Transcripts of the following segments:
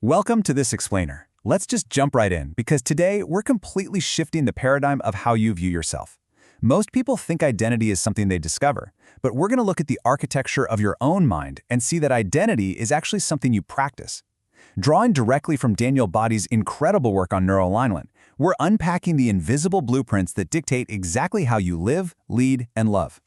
Welcome to this explainer. Let's just jump right in, because today we're completely shifting the paradigm of how you view yourself. Most people think identity is something they discover, but we're going to look at the architecture of your own mind and see that identity is actually something you practice. Drawing directly from Daniel Body's incredible work on neuro-alignment, we're unpacking the invisible blueprints that dictate exactly how you live, lead, and love.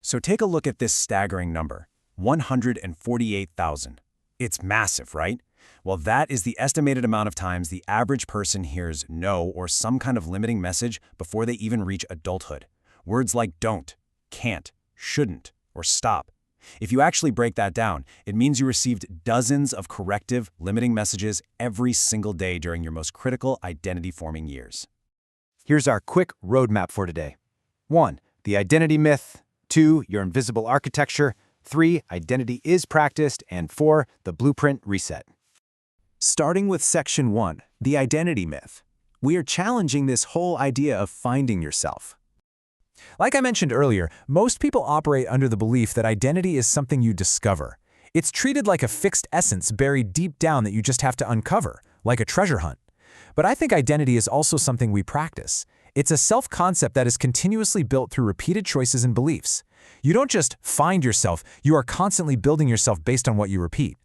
So take a look at this staggering number, 148,000. It's massive, right? Well, that is the estimated amount of times the average person hears no or some kind of limiting message before they even reach adulthood. Words like don't, can't, shouldn't, or stop. If you actually break that down, it means you received dozens of corrective, limiting messages every single day during your most critical identity-forming years. Here's our quick roadmap for today. 1. The identity myth. 2. Your invisible architecture. 3. Identity is practiced. And 4. The blueprint reset. Starting with Section 1, the identity myth. We are challenging this whole idea of finding yourself. Like I mentioned earlier, most people operate under the belief that identity is something you discover. It's treated like a fixed essence buried deep down that you just have to uncover, like a treasure hunt. But I think identity is also something we practice. It's a self-concept that is continuously built through repeated choices and beliefs. You don't just find yourself, you are constantly building yourself based on what you repeat.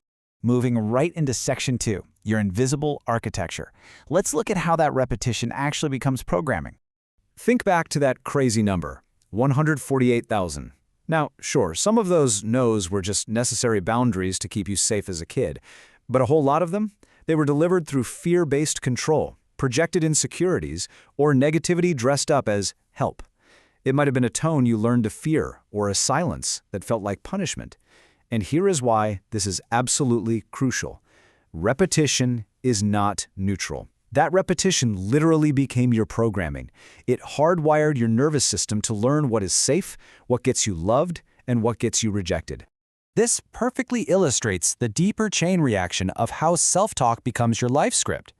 Moving right into Section 2, your invisible architecture. Let's look at how that repetition actually becomes programming. Think back to that crazy number, 148,000. Now, sure, some of those no's were just necessary boundaries to keep you safe as a kid, but a whole lot of them, they were delivered through fear-based control, projected insecurities, or negativity dressed up as help. It might have been a tone you learned to fear, or a silence that felt like punishment. And here is why this is absolutely crucial. Repetition is not neutral. That repetition literally became your programming. It hardwired your nervous system to learn what is safe, what gets you loved, and what gets you rejected. This perfectly illustrates the deeper chain reaction of how self-talk becomes your life script.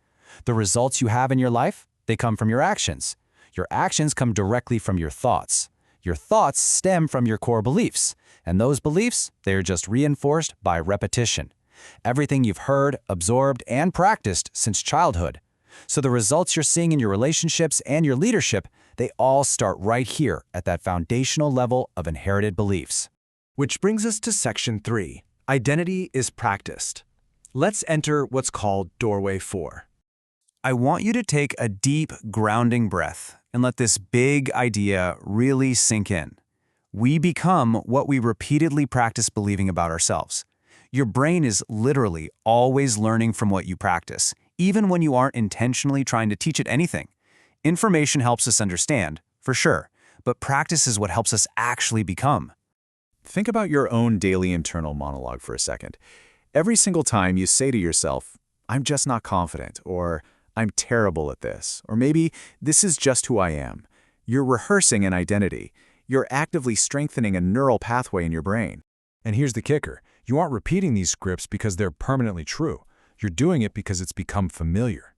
The results you have in your life, they come from your actions. Your actions come directly from your thoughts. Your thoughts stem from your core beliefs, and those beliefs, they are just reinforced by repetition. Everything you've heard, absorbed, and practiced since childhood. So the results you're seeing in your relationships and your leadership, they all start right here at that foundational level of inherited beliefs. Which brings us to Section 3, identity is practiced. Let's enter what's called Doorway 4. I want you to take a deep, grounding breath and let this big idea really sink in. We become what we repeatedly practice believing about ourselves. Your brain is literally always learning from what you practice, even when you aren't intentionally trying to teach it anything. Information helps us understand, for sure, but practice is what helps us actually become. Think about your own daily internal monologue for a second. Every single time you say to yourself, I'm just not confident, or I'm terrible at this, or maybe this is just who I am. You're rehearsing an identity. You're actively strengthening a neural pathway in your brain. And here's the kicker. You aren't repeating these scripts because they're permanently true. You're doing it because it's become familiar.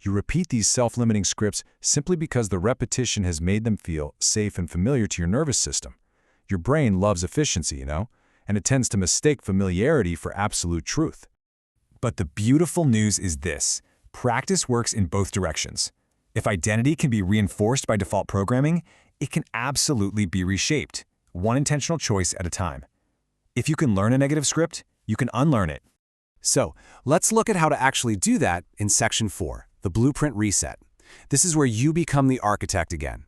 You repeat these self-limiting scripts simply because the repetition has made them feel safe and familiar to your nervous system. Your brain loves efficiency, and it tends to mistake familiarity for absolute truth. But the beautiful news is this. Practice works in both directions. If identity can be reinforced by default programming, it can absolutely be reshaped, one intentional choice at a time. If you can learn a negative script, you can unlearn it. So, let's look at how to actually do that in Section 4, the blueprint reset. This is where you become the architect again.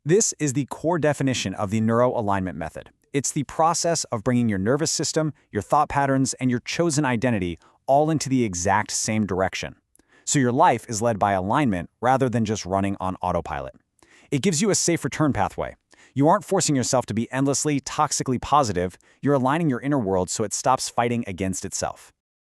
This is the core definition of the Neuro-alignment Method. It's the process of bringing your nervous system, your thought patterns, and your chosen identity all into the exact same direction. So your life is led by alignment rather than just running on autopilot. It gives you a safe return pathway. You aren't forcing yourself to be endlessly, toxically positive. You're aligning your inner world so it stops fighting against itself.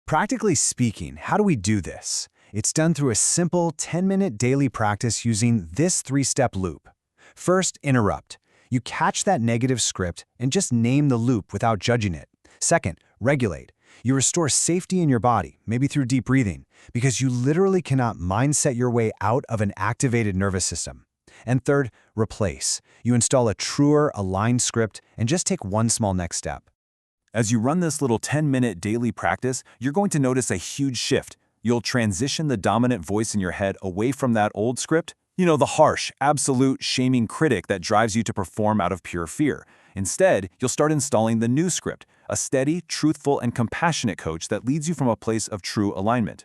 Practically speaking, how do we do this? It's done through a simple 10-minute daily practice using this 3-step loop. First, interrupt. You catch that negative script and just name the loop without judging it. Second, regulate. You restore safety in your body, maybe through deep breathing, because you literally cannot mindset your way out of an activated nervous system. And third, replace. You install a truer, aligned script and just take one small next step. As you run this little 10-minute daily practice, you're going to notice a huge shift. You'll transition the dominant voice in your head away from that old script, the harsh, absolute, shaming critic that drives you to perform out of pure fear. Instead, you'll start installing the new script, a steady, truthful, and compassionate coach that leads you from a place of true alignment.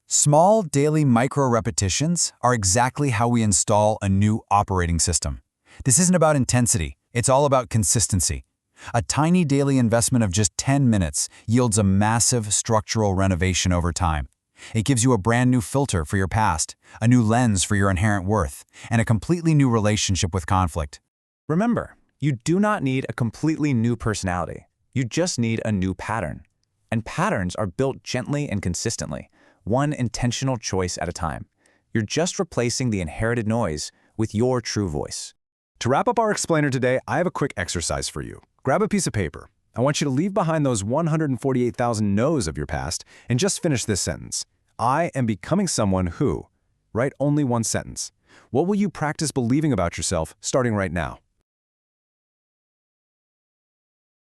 Small, daily micro-repetitions are exactly how we install a new operating system. This isn't about intensity, it's all about consistency. A tiny daily investment of just 10 minutes yields a massive structural renovation over time. It gives you a brand new filter for your past, a new lens for your inherent worth, and a completely new relationship with conflict. Remember, you do not need a completely new personality. You just need a new pattern. And patterns are built gently and consistently, one intentional choice at a time. You're just replacing the inherited noise with your true voice. To wrap up our explainer today, I have a quick exercise for you. Grab a piece of paper. I want you to leave behind those 148,000 no's of your past and just finish this sentence. I am becoming someone who. Write only one sentence. What will you practice believing about yourself starting right now?